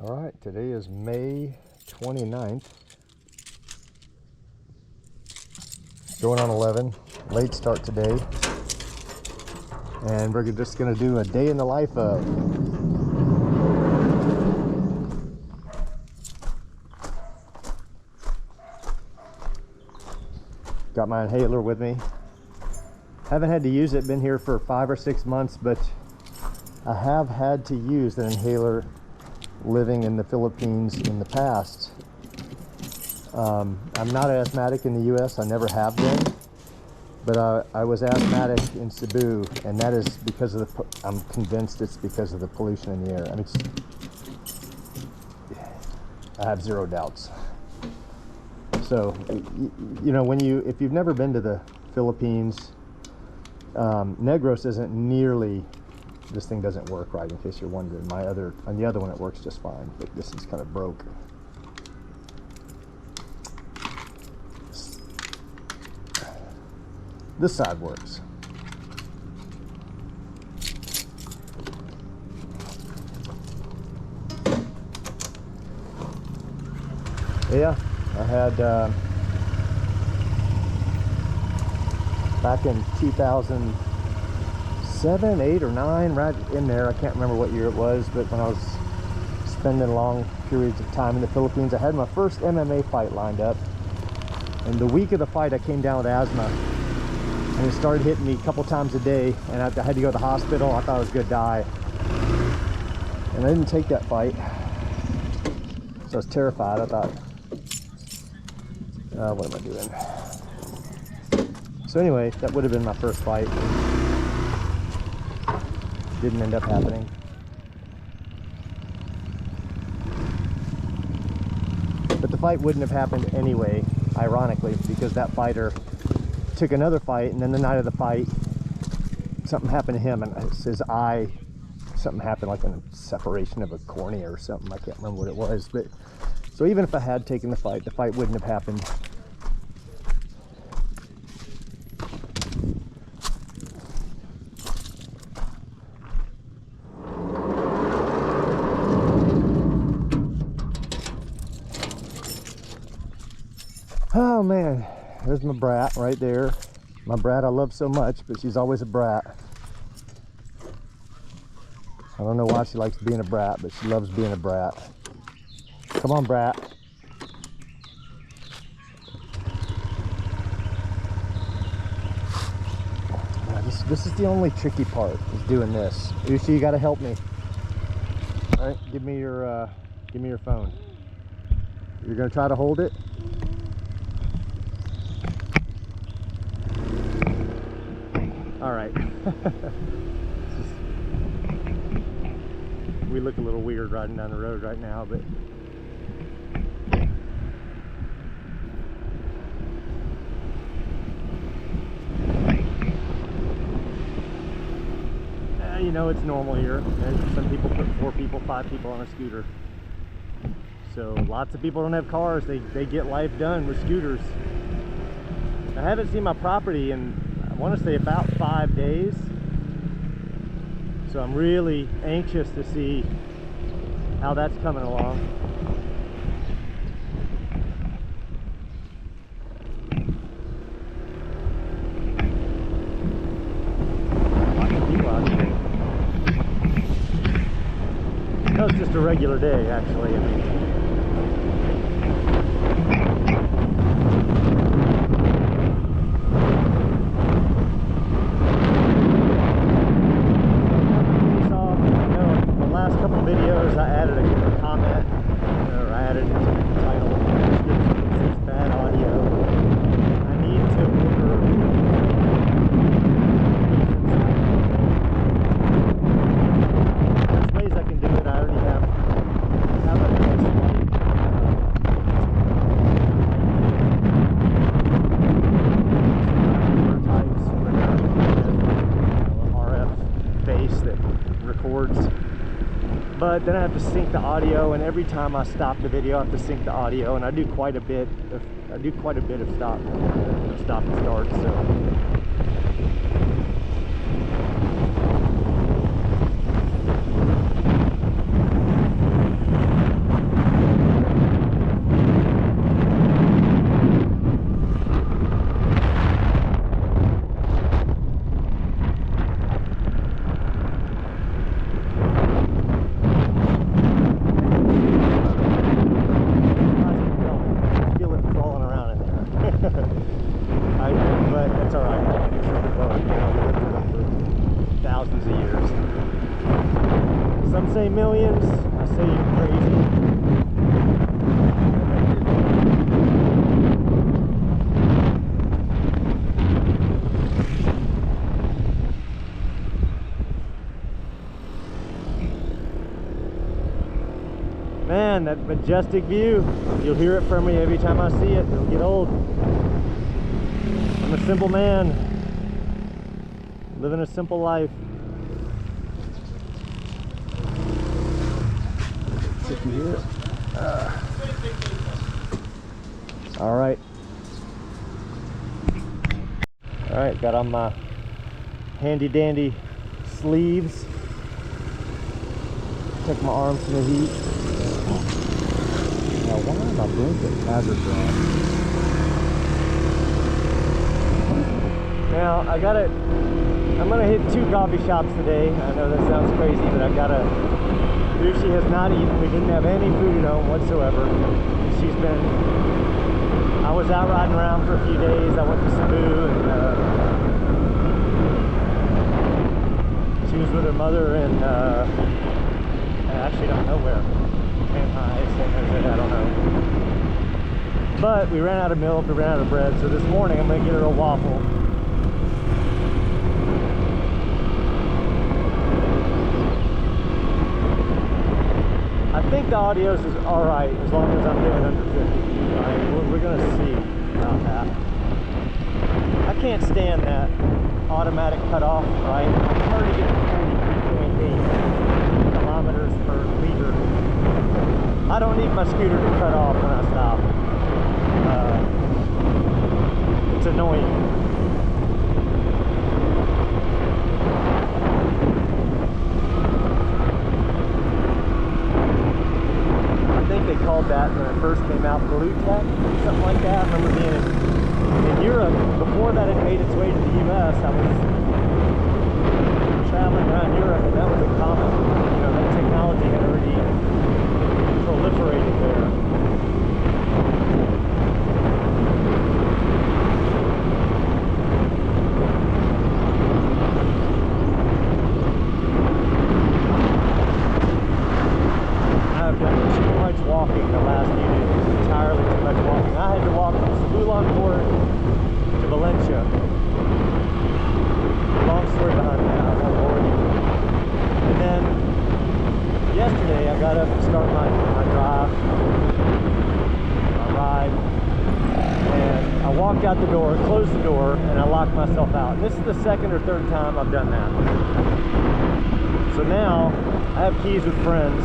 All right, today is May 29th. Going on 11, late start today. And we're just gonna do a day in the life of. Got my inhaler with me. Haven't had to use it, been here for 5 or 6 months, but I have had to use an inhaler living in the Philippines in the past. I'm not asthmatic in the US, I never have been, but I was asthmatic in Cebu, and that is because of the, I'm convinced it's because of the pollution in the air. I mean, I have zero doubts. So, you know, if you've never been to the Philippines, Negros isn't nearly, this thing doesn't work right, in case you're wondering. On the other one it works just fine, but this is kind of broke. This side works. Yeah, I had back in 2007, 8, or 9, right in there. I can't remember what year it was, but when I was spending long periods of time in the Philippines, I had my first MMA fight lined up. And the week of the fight, I came down with asthma, and it started hitting me a couple times a day, and I had to go to the hospital. I thought I was gonna die, and I didn't take that fight, so I was terrified. I thought, what am I doing? So anyway, that would have been my first fight. Didn't end up happening. But the fight wouldn't have happened anyway, ironically, because that fighter took another fight, and then the night of the fight, something happened to him, and his eye, something happened, like a separation of a cornea or something. I can't remember what it was, but so even if I had taken the fight wouldn't have happened. Oh man, there's my brat right there. My brat I love so much, but she's always a brat. I don't know why she likes being a brat, but she loves being a brat. Come on, brat. Now, this is the only tricky part, is doing this. Ushi, you gotta help me. All right, give me your phone. You're gonna try to hold it? All right. We look a little weird riding down the road right now, but you know, it's normal here. Some people put 4 people, 5 people on a scooter. So lots of people don't have cars. They get life done with scooters. I haven't seen my property in, I want to say, about 5 days. So I'm really anxious to see how that's coming along. Lots of people out here. No, it's just a regular day, actually. I mean, videos, I added a comment, or I added into the title, description, bad audio. I need to order. There's ways I can do it. I already have a test types with an RF base that records. But then I have to sync the audio, and every time I stop the video, I have to sync the audio, and I do quite a bit of stop and start. So thinks I say you're crazy. Man, that majestic view. You'll hear it from me every time I see it. It'll get old. I'm a simple man, living a simple life. If you hear it. All right. All right, got on my handy dandy sleeves. Take my arms from the heat. Now, why are my blanket hazards on? Now, I'm gonna hit 2 coffee shops today. I know that sounds crazy, but Lucy has not eaten. We didn't have any food at home whatsoever. I was out riding around for a few days. I went to Cebu, and she was with her mother in, I actually don't know where. Shanghai, San Jose, I don't know. But we ran out of milk, we ran out of bread, so this morning I'm gonna get her a waffle. I think the audio is alright as long as I'm getting under 50. Right? We're gonna see about that. I can't stand that automatic cutoff, right? I'm already getting 43.8 kilometers per liter. I don't need my scooter to cut off when I stop. It's annoying. I think they called that when it first came out Blue Tech, something like that. I remember being in Europe. Before that had made its way to the US, I was traveling around Europe, and that was a common, that technology had already proliferated there. I've done too much walking the last few days, entirely too much walking. I had to walk from Sebulamport to Valencia. Long story behind that, I won't bore you. And then yesterday I got up to start my drive, my ride, and I walked out the door, closed the door, and I locked myself out. And this is the second or third time I've done that. So now I have keys with friends,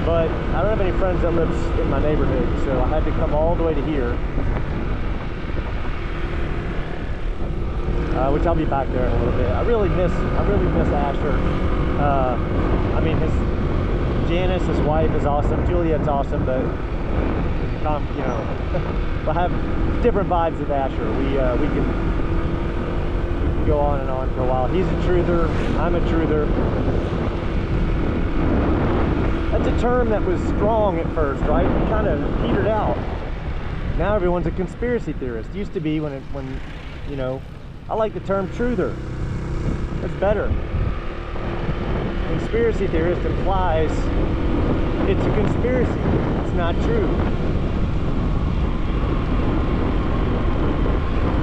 but I don't have any friends that live in my neighborhood, so I had to come all the way to here. Which I'll be back there in a little bit. I really miss Asher. Janice, his wife, is awesome. Juliet's awesome, but we'll have different vibes with Asher. We can go on and on for a while. He's a truther. I'm a truther. That's a term that was strong at first, right? It kind of petered out. Now everyone's a conspiracy theorist. Used to be when I like the term truther. That's better. Conspiracy theorist implies it's a conspiracy. It's not true.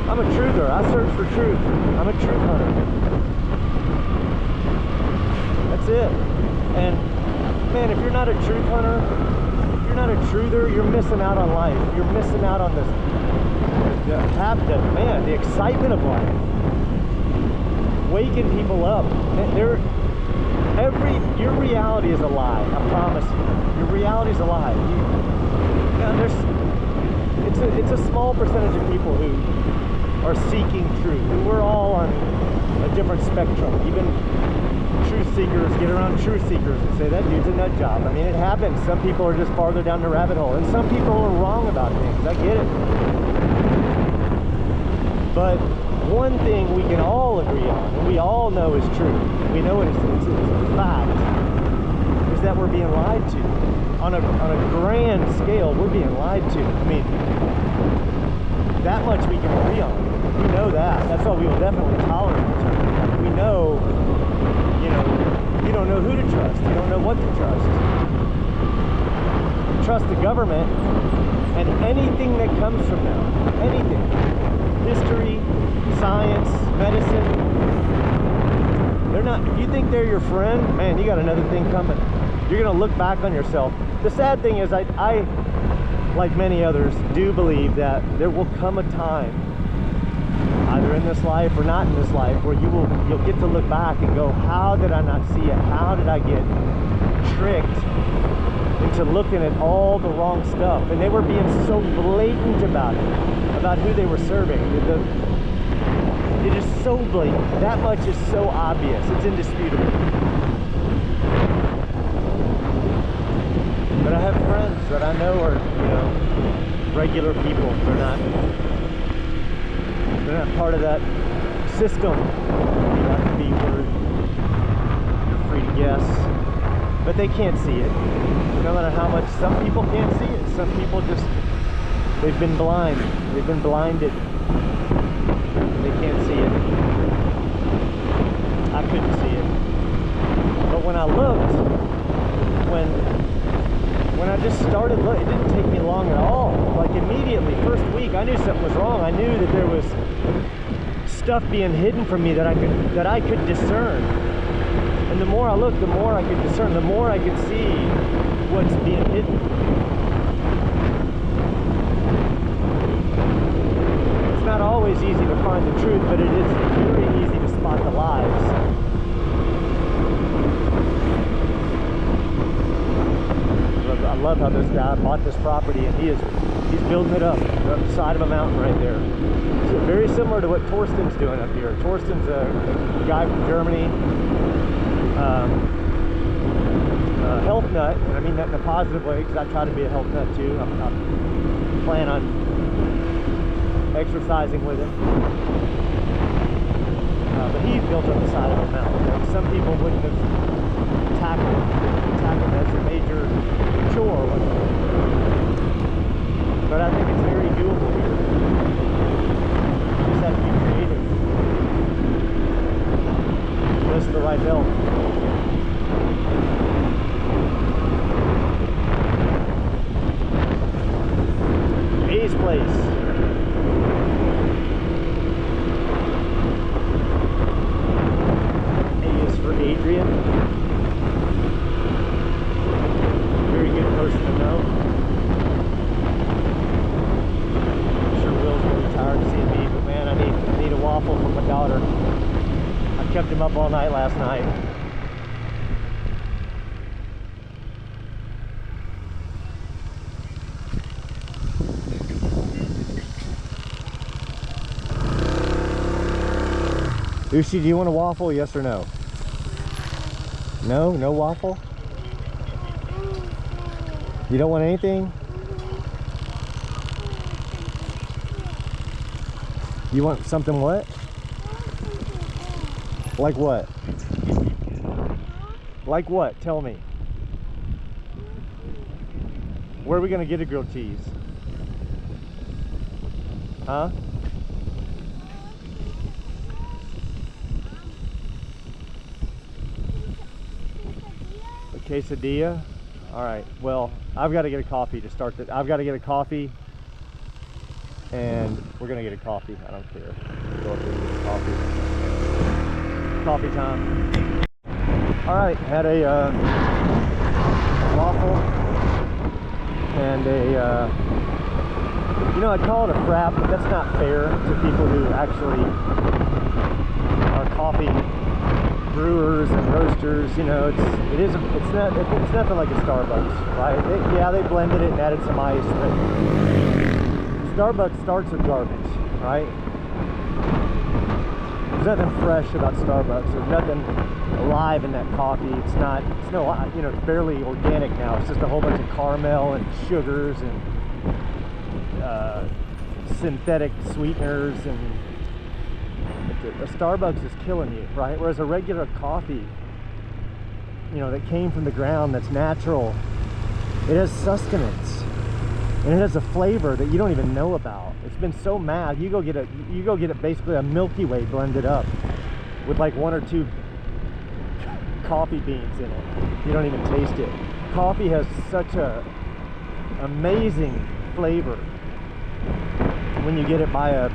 I'm a truther. I search for truth. I'm a truth hunter. That's it. And man, if you're not a truth hunter, if you're not a truther, you're missing out on life. You're missing out on this. The excitement of life, waking people up. Your reality is a lie. I promise you, your reality is a lie. It's a small percentage of people who are seeking truth. And we're all on a different spectrum. Even truth seekers get around truth seekers and say that dude's a nut job. I mean, it happens. Some people are just farther down the rabbit hole, and some people are wrong about things. I get it. But one thing we can all agree on, and we all know is true, we know it's a fact, is that we're being lied to. On a grand scale, we're being lied to. I mean, that much we can agree on. We know that. That's why we will definitely tolerate each other. We know, You don't know who to trust. You don't know what to trust. You trust the government and anything that comes from them. Anything. History, science, medicine. They're not, if you think they're your friend, man, you got another thing coming. You're gonna look back on yourself. The sad thing is, I like many others, do believe that there will come a time, either in this life or not in this life, where you'll get to look back and go, how did I not see it? How did I get tricked into looking at all the wrong stuff? And they were being so blatant about it, about who they were serving. It is so blatant. That much is so obvious. It's indisputable. But I have friends that I know are, you know, regular people. They're not part of that system. That could be word. You're free to guess. But they can't see it. No matter how much, some people can't see it. Some people just, they've been blind. They've been blinded. They can't see it. I couldn't see it. But when I looked, when I just started looking, it didn't take me long at all. Like immediately, first week, I knew something was wrong. I knew that there was stuff being hidden from me that I could discern. And the more I looked, the more I could discern, the more I could see what's being hidden. It's not always easy to find the truth, but it is very easy to spot the lies. I love how this guy bought this property, and he's building it up the side of a mountain right there. So very similar to what Torsten's doing up here. Torsten's a guy from Germany, health nut, and I mean that in a positive way, because I try to be a health nut too. I plan on exercising with him. But he built up the side of a mountain. Like some people wouldn't have tackled it as a major chore. But I think it's very doable here. You just have to be creative. Listen to the right help. A's place. A is for Adrian. Very good person to know. I'm sure Will's really tired of seeing me, but man, I need a waffle from my daughter. I kept him up all night last night. Ushi, do you want a waffle, yes or no? No? No waffle? You don't want anything? You want something what? Like what? Like what? Tell me. Where are we going to get a grilled cheese? Huh? A quesadilla? Alright, well, I've got to get a coffee to start the... I've got to get a coffee. And we're going to get a coffee. I don't care. Go up there and get a coffee. Coffee time. Alright, had a waffle and a you know, I'd call it a frap, but that's not fair to people who actually are coffee brewers and roasters. You know, it's nothing like a Starbucks, right? They blended it and added some ice, but Starbucks starts with garbage, right? There's nothing fresh about Starbucks. There's nothing alive in that coffee. It's barely organic now. It's just a whole bunch of caramel and sugars and synthetic sweeteners, and a Starbucks is killing you, right? Whereas a regular coffee, you know, that came from the ground, that's natural, it has sustenance and it has a flavor that you don't even know about. It's been so mad. You go get basically a Milky Way blended up with like 1 or 2 coffee beans in it. You don't even taste it. Coffee has such a amazing flavor when you get it by a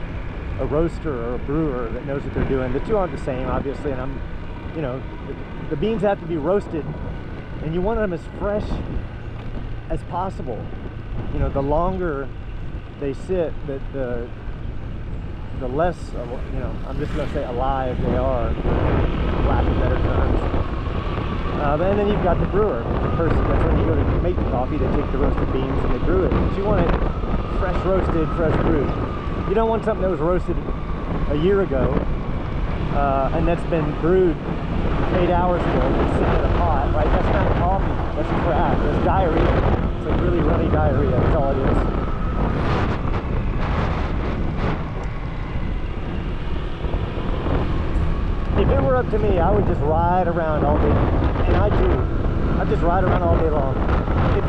roaster or a brewer that knows what they're doing. The two aren't the same, obviously, and the beans have to be roasted, and you want them as fresh as possible. The longer they sit, the less, I'm just going to say alive they are, for lack of better terms. And then you've got the brewer, the person. That's when you go to make the coffee. They take the roasted beans and they brew it. But you want it fresh roasted, fresh brewed. You don't want something that was roasted a year ago and that's been brewed 8 hours ago and it's sitting in a pot, right? That's not coffee. That's crap. That's diarrhea. It's like really runny diarrhea. That's all it is. If it were up to me, I would just ride around all day, and I do. I just ride around all day long. If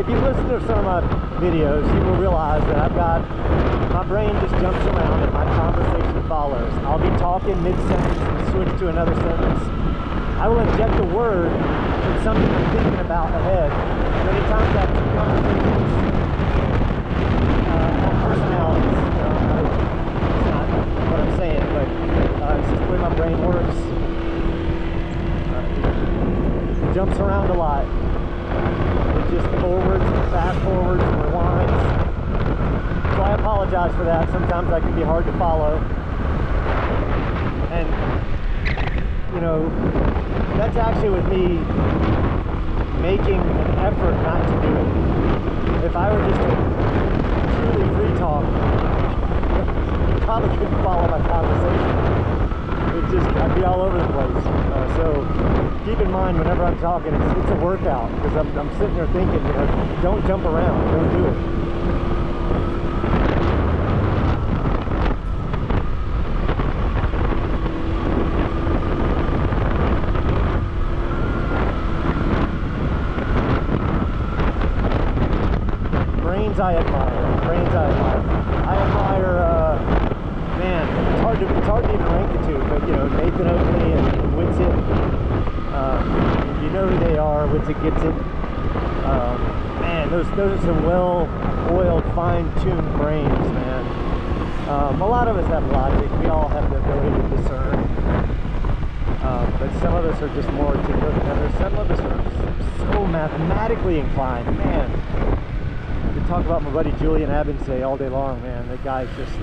you listen to some of my videos, you will realize that my brain just jumps around and my conversation follows. I'll be talking mid-sentence and switch to another sentence. I will inject a word from something I'm thinking about ahead. Many times I have two conversations on personalities. It's not what I'm saying, but it's just the way my brain works. It jumps around a lot. It just forwards and fast forwards and rewinds. So I apologize for that. Sometimes I can be hard to follow. And, that's actually with me making an effort not to do it. If I were just to truly free talk, you probably couldn't follow my conversation. I'd be all over the place. So keep in mind whenever I'm talking, it's a workout, because I'm sitting there thinking, don't jump around, don't do it. Brains I admire. Man, it's hard to even rank the two, but Nathan Oakley and Witsit, you know who they are. Witsit gets it. Man, those are some well-oiled, fine-tuned brains, man. A lot of us have logic. We all have the ability to discern. But some of us are just more articulate than others. Some of us are so mathematically inclined. Man, I could talk about my buddy Julian Abinsay all day long, man. That guy's just...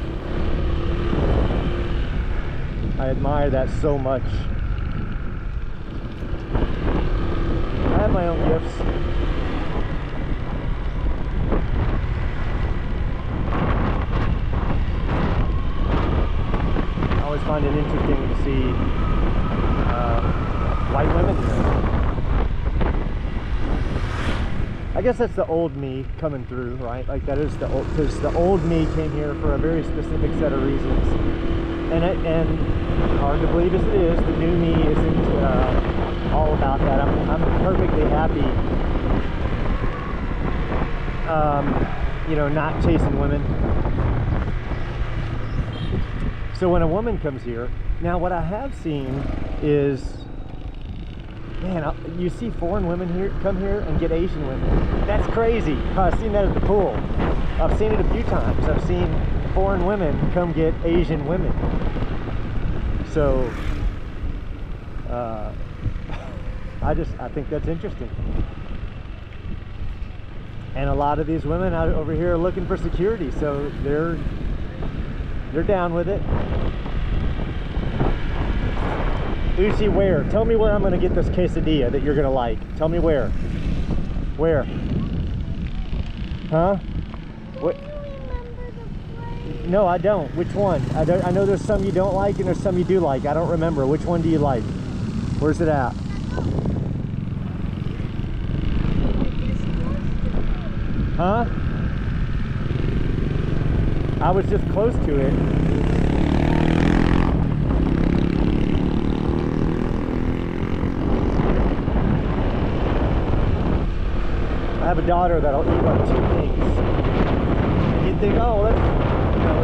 I admire that so much. I have my own gifts. I always find it interesting to see white women here. I guess that's the old me coming through, right? Like that is the old, because the old me came here for a very specific set of reasons. And hard to believe as it is, the new me isn't all about that. I'm perfectly happy, not chasing women. So when a woman comes here, now what I have seen is, man, you see foreign women here come here and get Asian women. That's crazy. I've seen that at the pool. I've seen it a few times. I've seen foreign women come get Asian women. So I think that's interesting. And a lot of these women out over here are looking for security, so they're down with it. Uzi, where? Tell me where I'm going to get this quesadilla that you're going to like. Tell me where. Where? Huh? What? No, I don't. Which one? I know there's some you don't like and there's some you do like. I don't remember. Which one do you like? Where's it at? Huh? I was just close to it. I have a daughter that'll eat like 2 things. And you'd think, oh, that's,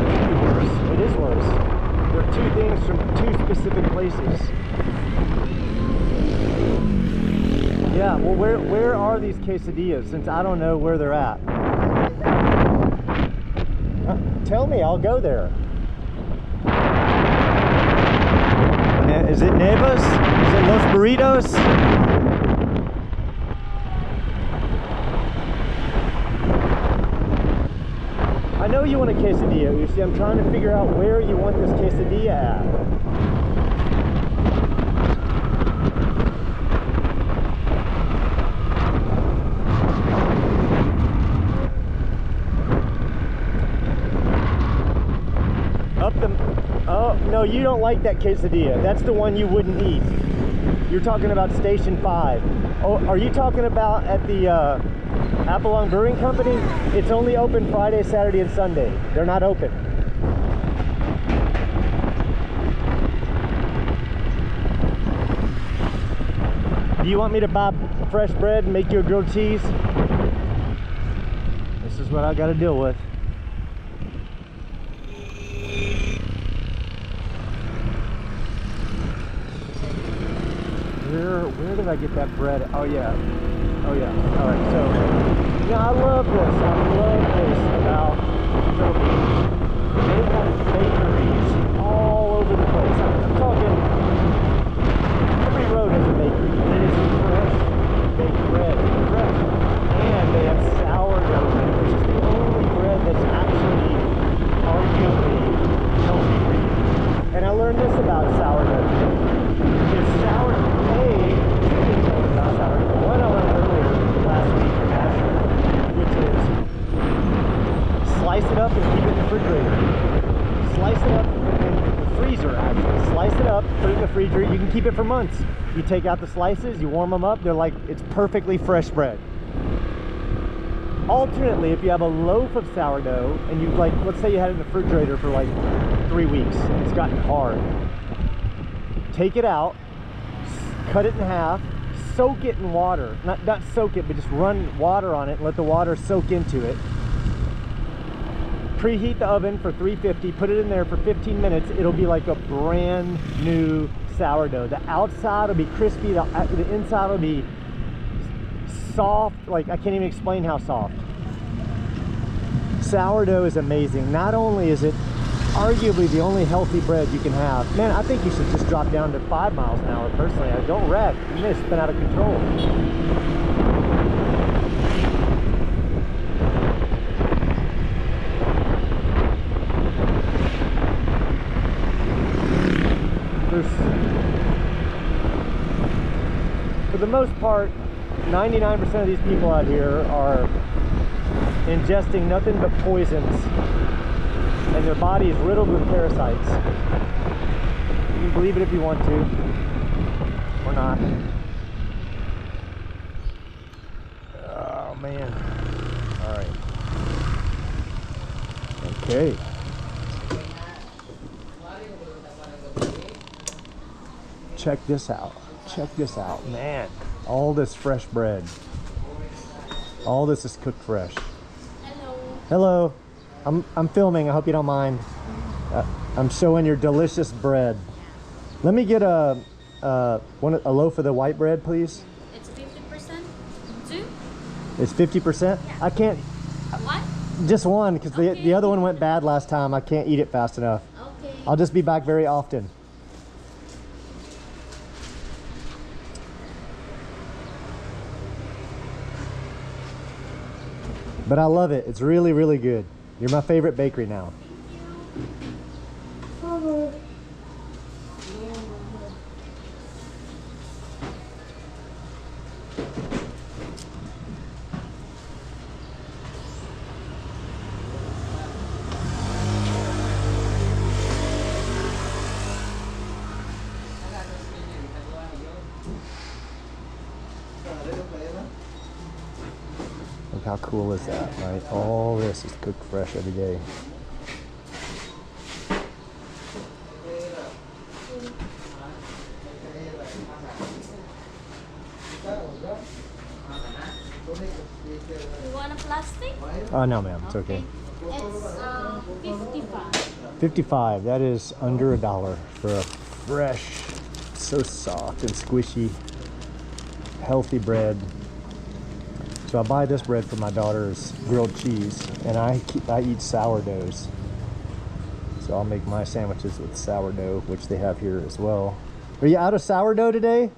it could be worse. It is worse. There are 2 things from 2 specific places. Yeah, well, where are these quesadillas, since I don't know where they're at? Tell me, I'll go there. Is it Nevas? Is it Los Burritos? I know you want a quesadilla. You see, I'm trying to figure out where you want this quesadilla at. Oh, no, you don't like that quesadilla. That's the one you wouldn't eat. You're talking about Station 5. Oh, are you talking about at the Appalong Brewing Company? It's only open Friday, Saturday, and Sunday. They're not open. Do you want me to buy fresh bread and make you a grilled cheese? This is what I got to deal with. Where did I get that bread? Oh yeah. Oh yeah. All right. So, yeah, I love this. I love this about the Philippines. They have bakeries all over the place. I'm talking. Every road has a bakery. It is fresh baked bread. Fresh. And they have sourdough bread, which is the only bread that's actually arguably healthy for you. And I learned this about sourdough today. It's sourdough. What I learned earlier last week in Nashville, which is slice it up and keep it in the refrigerator. Slice it up in the freezer, actually. Slice it up, put it in the freezer. You can keep it for months. You take out the slices, you warm them up. They're like, it's perfectly fresh bread. Alternately, if you have a loaf of sourdough and you like, let's say you had it in the refrigerator for like 3 weeks and it's gotten hard, take it out, cut it in half, soak it in water. Not soak it, but just run water on it and let the water soak into it. Preheat the oven for 350, put it in there for 15 minutes. It'll be like a brand new sourdough. The outside will be crispy, the inside will be soft. Like, I can't even explain how soft. Sourdough is amazing. Not only is it arguably the only healthy bread you can have. Man, I think you should just drop down to 5 miles an hour personally. Don't wreck. You're gonna spin out of control. For the most part, 99% of these people out here are ingesting nothing but poisons, and their body is riddled with parasites. You can believe it if you want to, or not. Oh man. All right. Okay. Check this out. Check this out, man. All this fresh bread. All this is cooked fresh. Hello. Hello. I'm filming. I hope you don't mind. I'm showing your delicious bread. Let me get a loaf of the white bread, please. It's 50%. Two? It's 50%. Yeah. I can't. One? Just one, because Okay. the other one went bad last time. I can't eat it fast enough. Okay. I'll just be back very often. But I love it. It's really, really good. You're my favorite bakery now. Look how cool is that, right? All this is cooked fresh every day. You want a plastic? Oh, no, ma'am. It's okay. It's 55. 55. That is under $1 for a fresh, so soft and squishy healthy bread. So I buy this bread for my daughter's grilled cheese, and I eat sourdoughs. So I'll make my sandwiches with sourdough, which they have here as well. Are you out of sourdough today?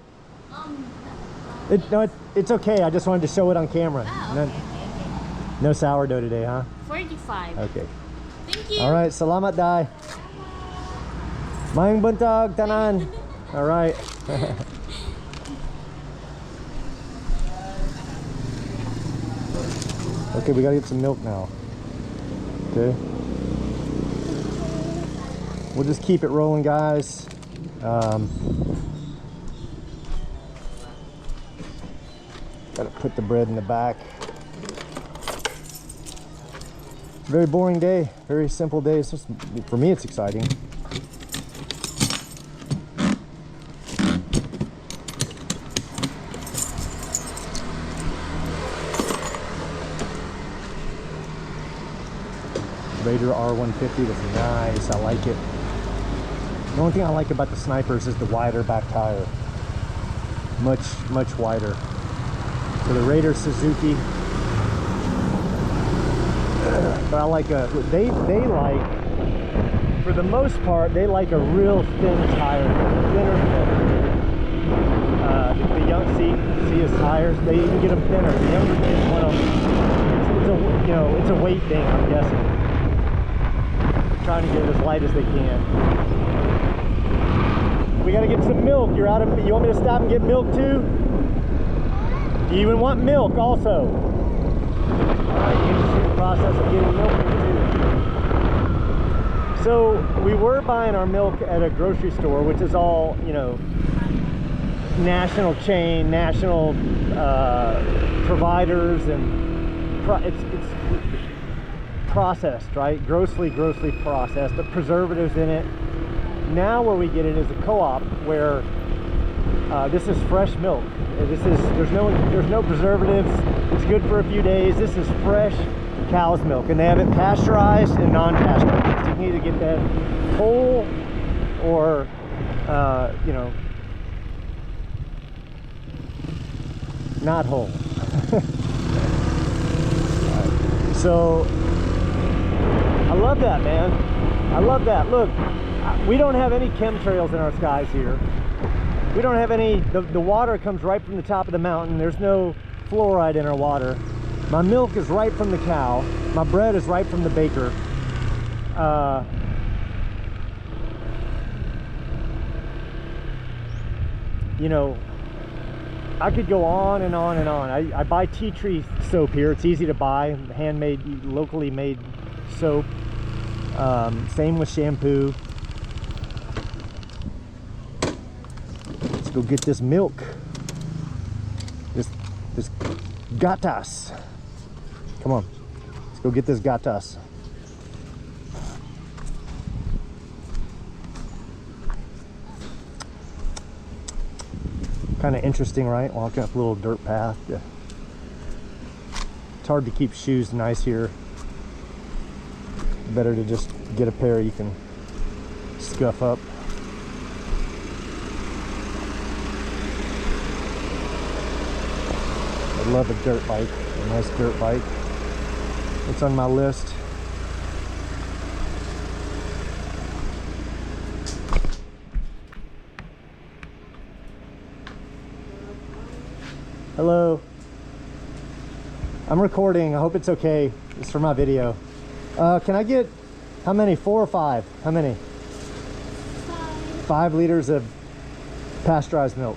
No, it's okay. I just wanted to show it on camera. Oh, No, okay, okay. no sourdough today, huh? 45. Okay. Thank you. All right. Salamat, Day. Mayang buntag, tanan. All right. Okay, we gotta get some milk now. Okay. We'll just keep it rolling, guys. Gotta put the bread in the back. Very boring day, very simple day. It's just, for me, it's exciting. Raider R150 was nice. I like it. The only thing I like about the Snipers is the wider back tire. Much wider. So the Raider Suzuki. But I like they like, for the most part, they like a real thin tire. Thinner and better. The young see his tires, they even get them thinner. The younger kids want them. It's a weight thing, I'm guessing. Trying to get it as light as they can. We gotta get some milk. You want me to stop and get milk too? Do you even want milk also? Alright, you can see the process of getting milk here too. So we were buying our milk at a grocery store, which is all, national chain, national providers, and it's processed, right? Grossly processed, the preservatives in it. Now where we get it is a co-op where this is fresh milk. There's no preservatives. It's good for a few days. This is fresh cow's milk, and they have it pasteurized and non-pasteurized. You can either get that whole or not whole. So I love that, man. I love that. Look, we don't have any chemtrails in our skies here. We don't have any, the water comes right from the top of the mountain. There's no fluoride in our water. My milk is right from the cow. My bread is right from the baker. I could go on and on and on. I buy tea tree soap here. It's easy to buy, handmade, locally made soap. Same with shampoo. Let's go get this milk. This gatas. Come on. Let's go get this gatas. Kind of interesting, right? Walking up a little dirt path. Yeah. It's hard to keep shoes nice here. Better to just get a pair you can scuff up. I love a dirt bike, a nice dirt bike. It's on my list. Hello. I'm recording. I hope it's okay. It's for my video. Can I get, how many? 4 or 5? How many? 5 liters of pasteurized milk.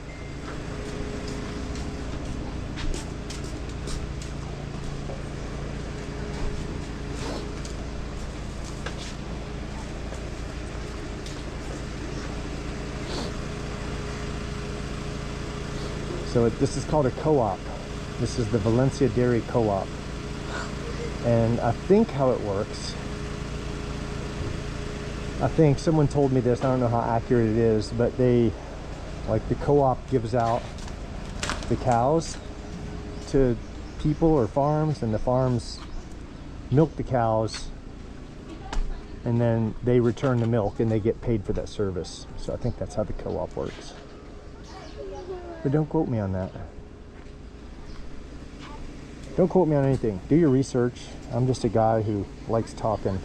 So this is called a co-op. This is the Valencia Dairy Co-op. And I think how it works, I think someone told me this, I don't know how accurate it is, but the co-op gives out the cows to people or farms, and the farms milk the cows, and then they return the milk and they get paid for that service. So I think that's how the co-op works. But don't quote me on that. Don't quote me on anything. Do your research. I'm just a guy who likes talking.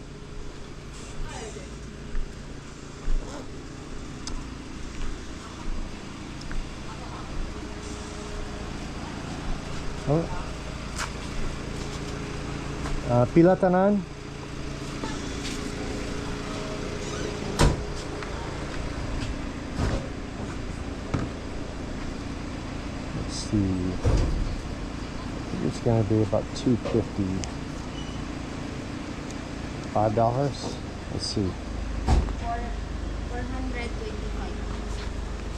Oh. Pila tanan? Let's see. It's going to be about $2.50. $5. Let's see.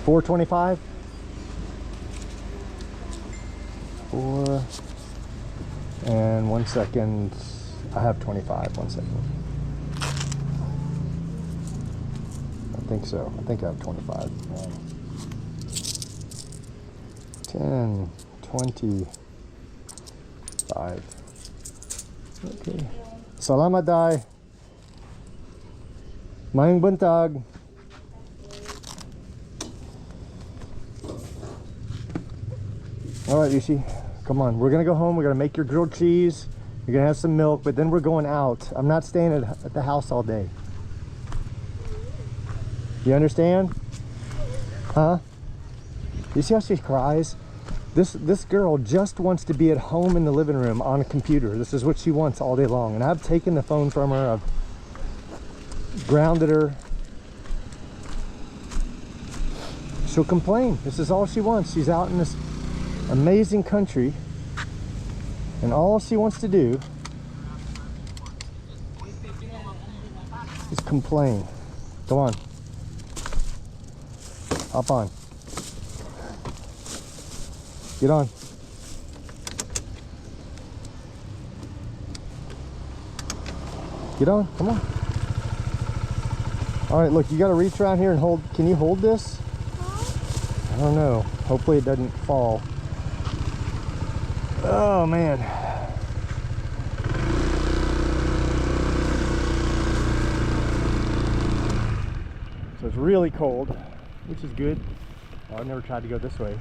425. $4.25. 4 and 1 second. I have 25. 1 second. I think so. I think I have 25. 10, 20. 5. Okay. Salamat day. Mayong buntag. All right, Ishi. Come on. We're gonna go home. We're gonna make your grilled cheese. You're gonna have some milk, but then we're going out. I'm not staying at the house all day. You understand? Huh? You see how she cries? This girl just wants to be at home in the living room on a computer. This is what she wants all day long. And I've taken the phone from her. I've grounded her. She'll complain. This is all she wants. She's out in this amazing country. And all she wants to do is complain. Go on. Hop on. Get on. Get on. Come on. All right, look, you got to reach around here and hold. Can you hold this? I don't know. Hopefully it doesn't fall. Oh, man. So it's really cold, which is good. Oh, I've never tried to go this way.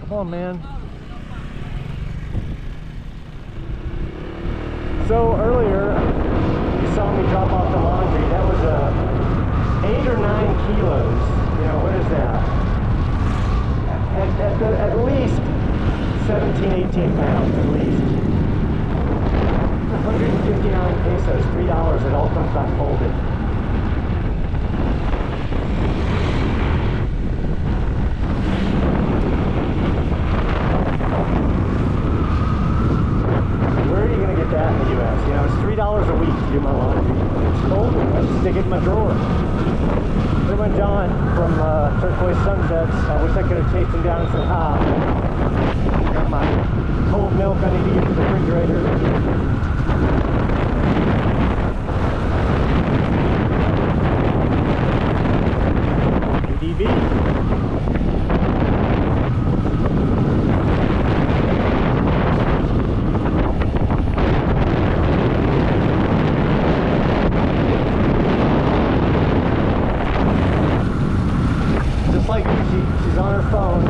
Come on, man. So earlier, you saw me drop off the laundry. That was 8 or 9 kilos. You know, what is that? At least 17, 18 pounds, at least. 159 pesos, $3. It all comes back folded. That in the U.S. You know, it's $3 a week to do my laundry. It's cold. I just stick it in my drawer. There went John from Turquoise Sunsets. I wish I could have chased him down and said hi. Got my cold milk I need to use for the refrigerator. DV. She's on her phone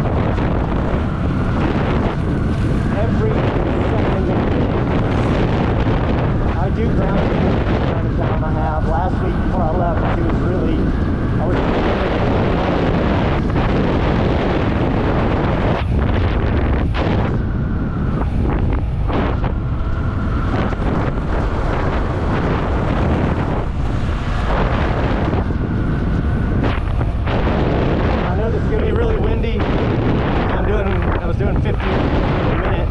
every second. I do ground the kind of time I have. Last week before I left, she was really, I was I was doing 50 a minute.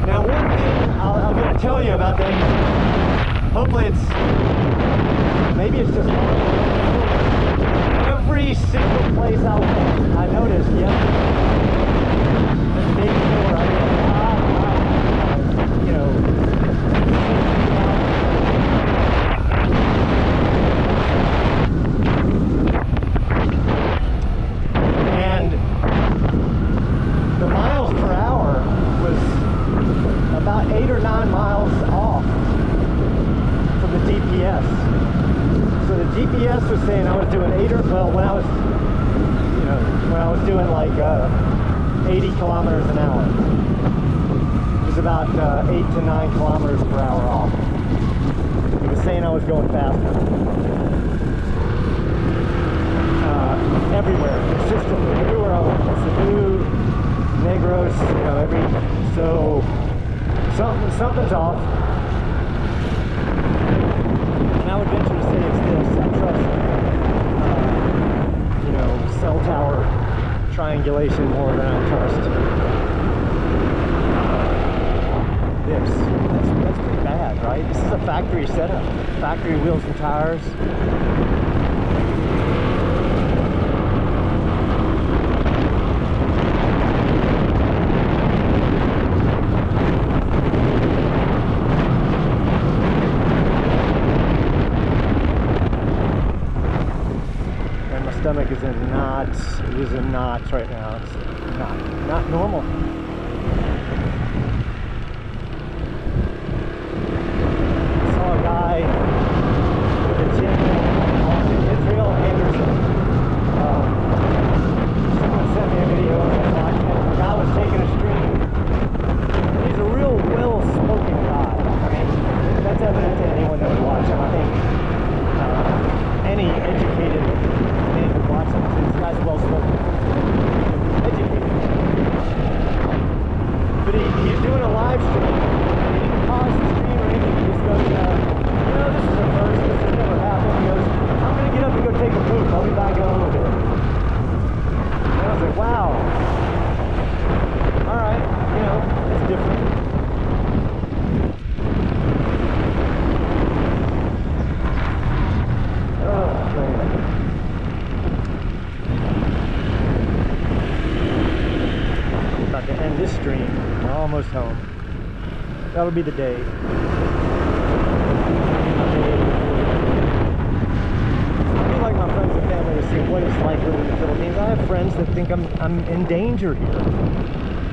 Now one thing I'm going to tell you about them, hopefully maybe it's just every single place I went, I noticed yesterday, the day before, I went, you know, GPS was saying I was doing when I was, when I was doing like 80 kilometers an hour. It was about 8 to 9 kilometers per hour off. It was saying I was going faster. Everywhere, consistently, everywhere I went. Cebu, Negros, so something's off. And I would venture to say it's this. I trust, cell tower triangulation more than I trust this. That's pretty bad, right? This is a factory setup. Factory wheels and tires. Stomach is in knots right now. It's not normal. I saw a guy with a gym in Israel, Anderson. Someone sent me a video of him watching it. The guy was taking a stream. He's a real well-spoken guy. I mean, that's evident to anyone that would watch him. I think any educated man would watch him. This guy's well-spoken, educated. But he's doing a live stream. He didn't pause the stream or anything. He just goes, this is a first. This has never happened. He goes, I'm going to get up and go take a poop. I'll be back in a little bit. And I was like, wow. All right, it's different. About to end this stream. We're almost home. That'll be the day. I'd be like my friends and family to see what it's like living in the Philippines. I have friends that think I'm in danger here.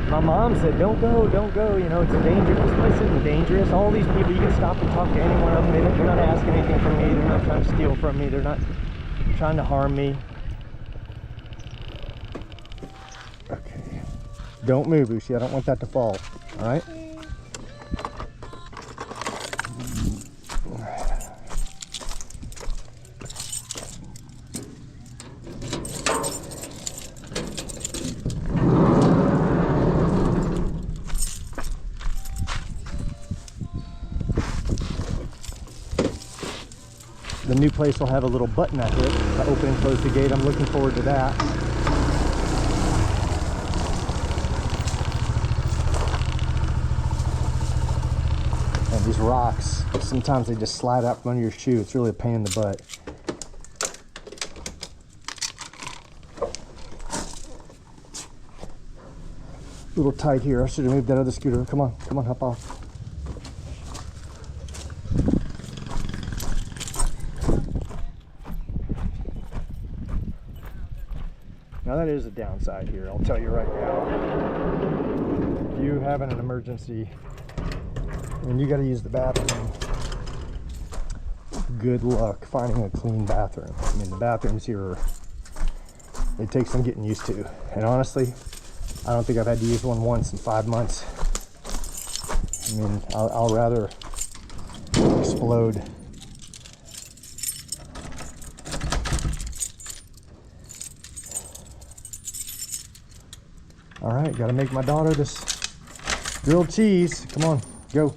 My mom said, don't go, it's a danger. This place isn't dangerous. All these people, you can stop and talk to any one of them. They're not asking anything from me. They're not trying to steal from me. They're not trying to harm me. Okay. Don't move, Ushi. I don't want that to fall. All right? The new place will have a little button I hit to open and close the gate. I'm looking forward to that. And these rocks, sometimes they just slide out from under your shoe. It's really a pain in the butt. A little tight here. I should have moved that other scooter. Come on, hop off. Now that is a downside here, I'll tell you right now. If you having an emergency and you got to use the bathroom, good luck finding a clean bathroom. I mean, the bathrooms here, it takes some getting used to. And honestly, I don't think I've had to use one once in 5 months. I mean, I'll rather explode. All right, gotta make my daughter this grilled cheese. Come on, go.